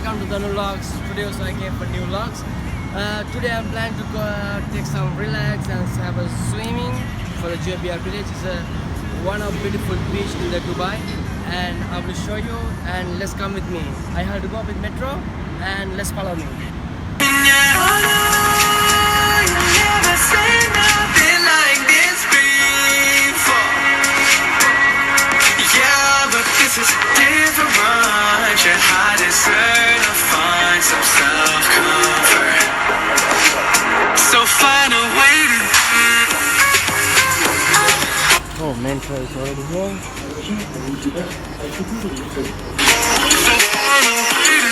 welcome to the new vlogs. Today also I came for new vlogs. Today I'm planning to go take some relax and have a swimming for the JBR village. It's one of beautiful beach in the Dubai, and I will show you. And let's come with me. I have to go with metro, and let's follow me. This is different. I deserve to find some self-comfort. So find a way to. Oh, metro is already here. So find a way to.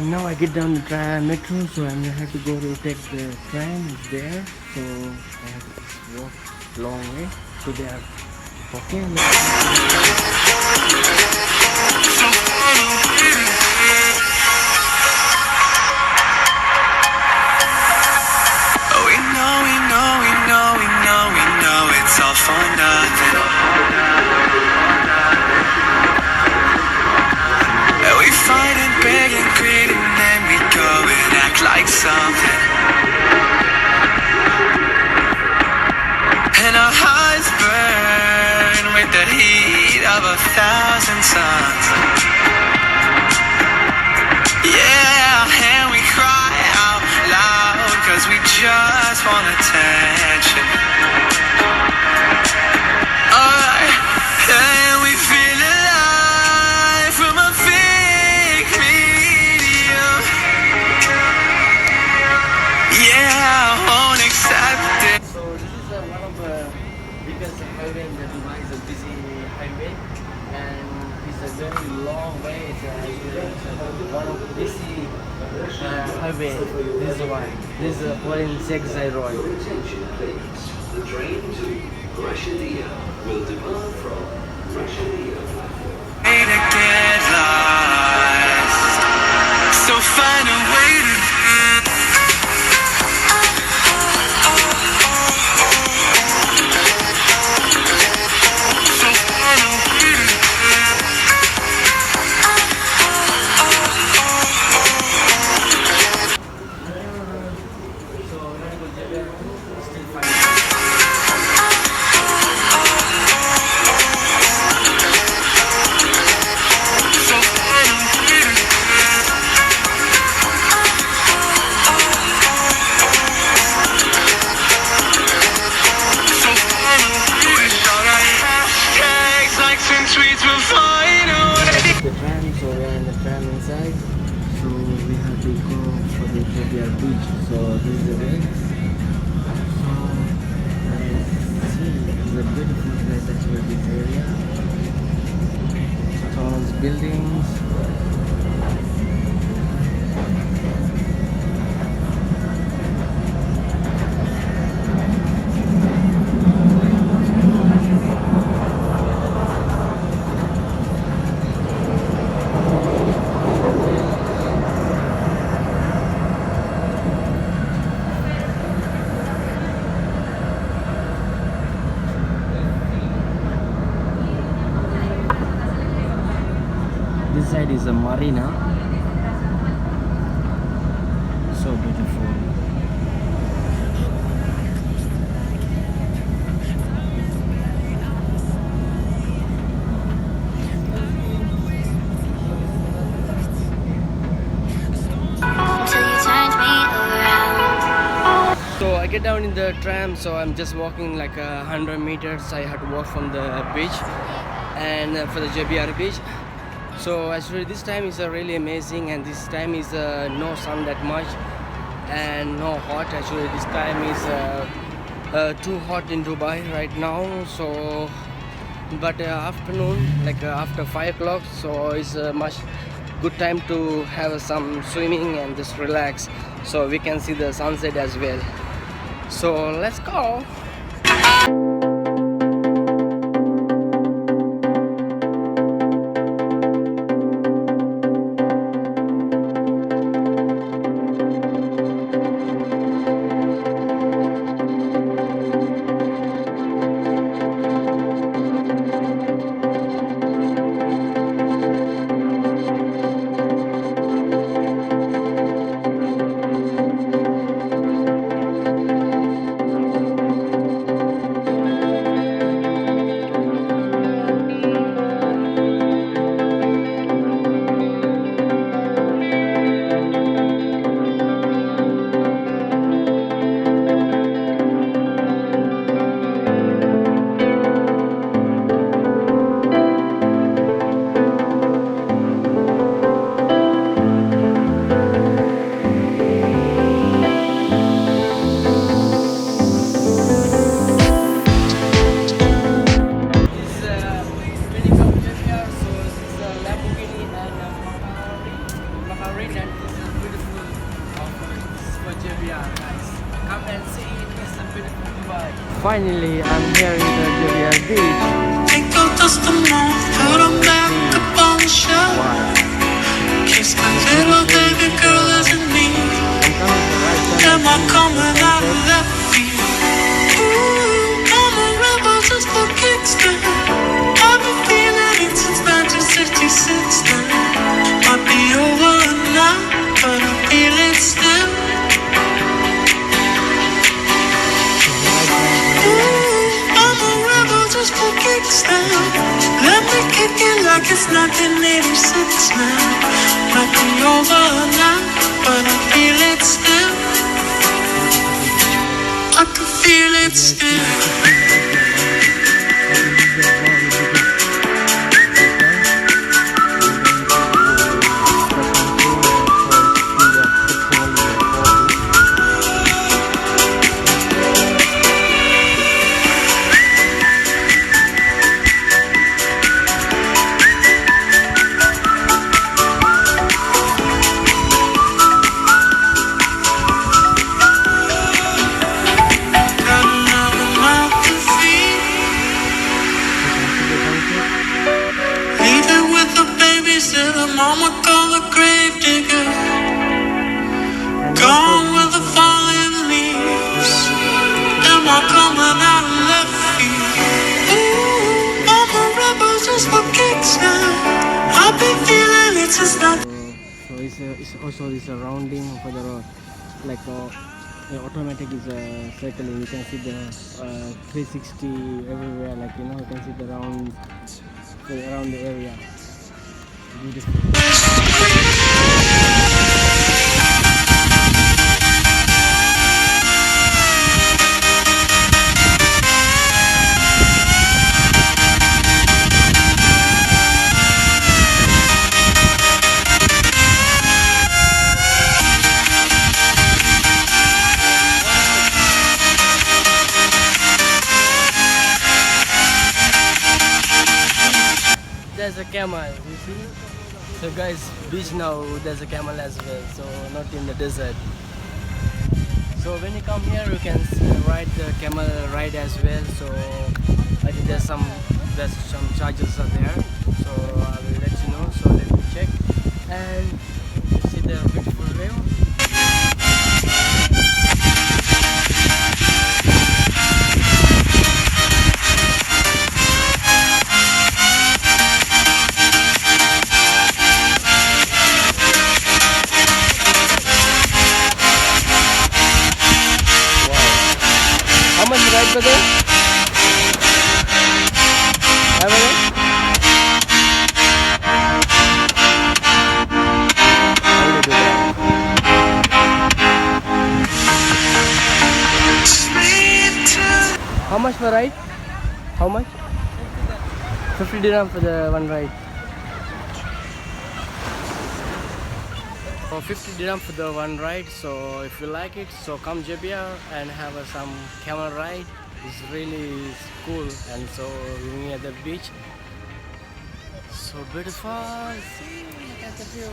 Now I get down the metro, so I'm gonna have to go to take the tram. It's there, so I have to just walk long way to there. Okay. We know it's all for nothing. We fight and beg and greed, and then we go and act like something. And our hearts burn with the heat of 1,000 suns. Yeah, and we cry out loud, cause we just want attention. And we feel alive from a fake medium. Yeah, I won't accept it. So this is one of the biggest highway in the Dubai. It's a busy highway, and it's a very long way. It's one of the busy highway. This is why. This is in Zegzai Road. Attention please. The train to Rashidia will depart from Rashidia platform. Way to get lost. So find a way to. The tram, so we are in the tram inside. So we have to go for the JBR beach. So this is the way. So let's see, it's a beautiful place actually, this area. Tall buildings. This side is a marina. So beautiful. So I get down in the tram, so I'm just walking like 100 meters. I have to walk from the beach and for the JBR beach. So actually this time is really amazing, and this time is no sun that much and no hot. Actually this time is too hot in Dubai right now. So but afternoon, like after 5 o'clock, so it's much good time to have some swimming and just relax, so we can see the sunset as well. So let's go. finally I'm here in the JBR beach. Take your dust them off, put them back up on the shelf. Wow. Kiss my little baby girl as in me. I'm coming from right Am I coming out of left field? Ooh, I'm a rebel just for kicks now. I've been feeling it since 1966 now. Might be over now, but I feel it still. Ooh, I'm a rebel just for kicks now. Let me kick it like it's 1986 now. Might be over now, but I feel it still. I can feel it still. Got another mouth to feed. Leave it with the babysitter, mama call a grave digger. Gone with the falling leaves. Am I coming out of left field? Ooh, I'm a rebel just for kicks now. I've been feeling it since not. So it's also this surrounding for the road, like the automatic is circling. You can see the 360 everywhere, like you know, you can see the around the area. Beautiful. There's a camel, you see? So guys, beach now, there's a camel as well, so not in the desert. So when you come here, you can ride the camel ride as well. So I think there's some charges are there. So I will let you know. So let me check. And you see the beautiful view. How much you ride, brother? How much? How much for ride? How much? 50 dirham for the one ride. For 50 dirham for the one ride. So if you like it, so come JBR and have some camel ride. It's really cool, and so we're near the beach. So beautiful. See, look at the view.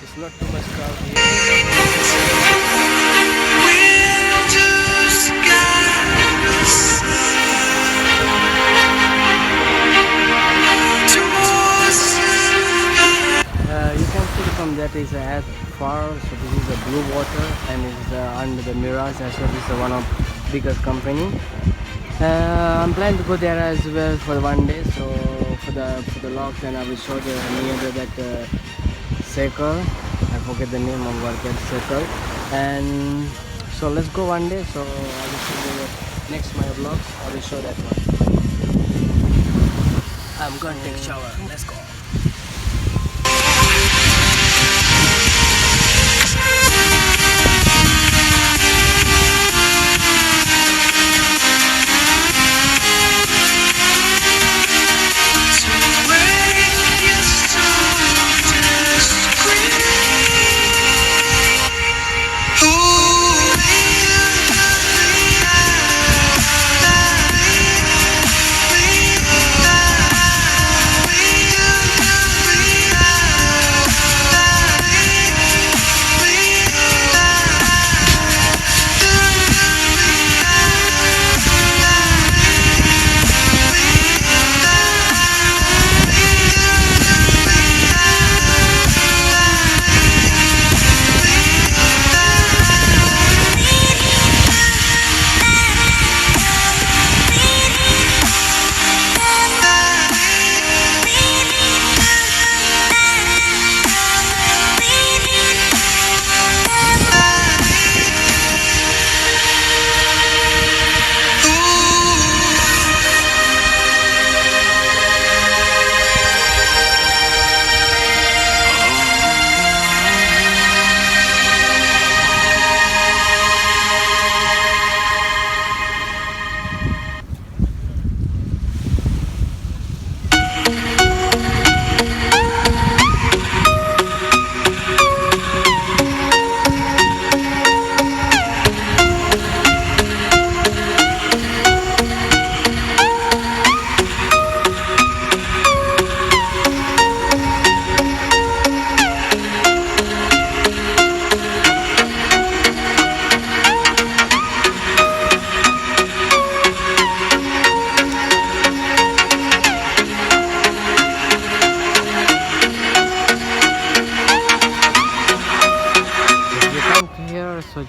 It's not too much crowd you can see from that is as far. So this is the blue water, and it's under the mirrors as well. This is one of biggest company. I'm planning to go there as well for one day. So for the logs, and I will show the near that circle. I forget the name of what that circle. And so let's go one day. So I will show you the next my vlogs. I will show that one. I'm gonna take a shower. Let's go.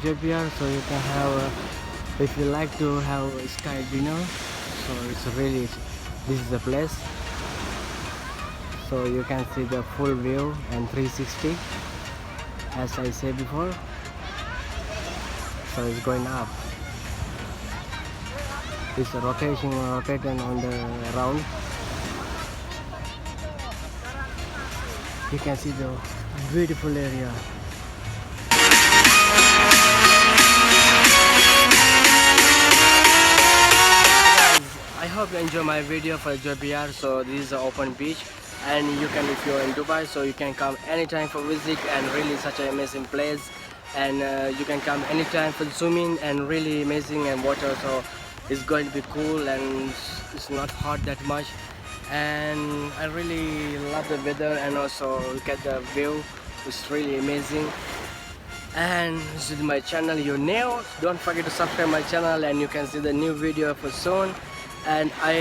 JBR, so you can have if you like to have a sky dinner, so it's really, this is the place. So you can see the full view and 360 as I said before. So it's going up, it's rotating on the round. You can see the beautiful area. I hope you enjoy my video for JBR. So this is an open beach, and you can, if you're in Dubai, so you can come anytime for visit, and really such an amazing place. And you can come anytime for swimming, and really amazing, and water, so it's going to be cool, and it's not hot that much. And I really love the weather, and also look at the view, it's really amazing. And this is my channel. You're new, don't forget to subscribe my channel, and you can see the new video for soon. And I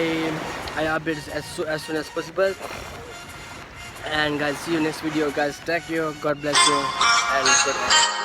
update as soon as possible. And guys, see you next video guys. Thank you, God bless you, and goodbye.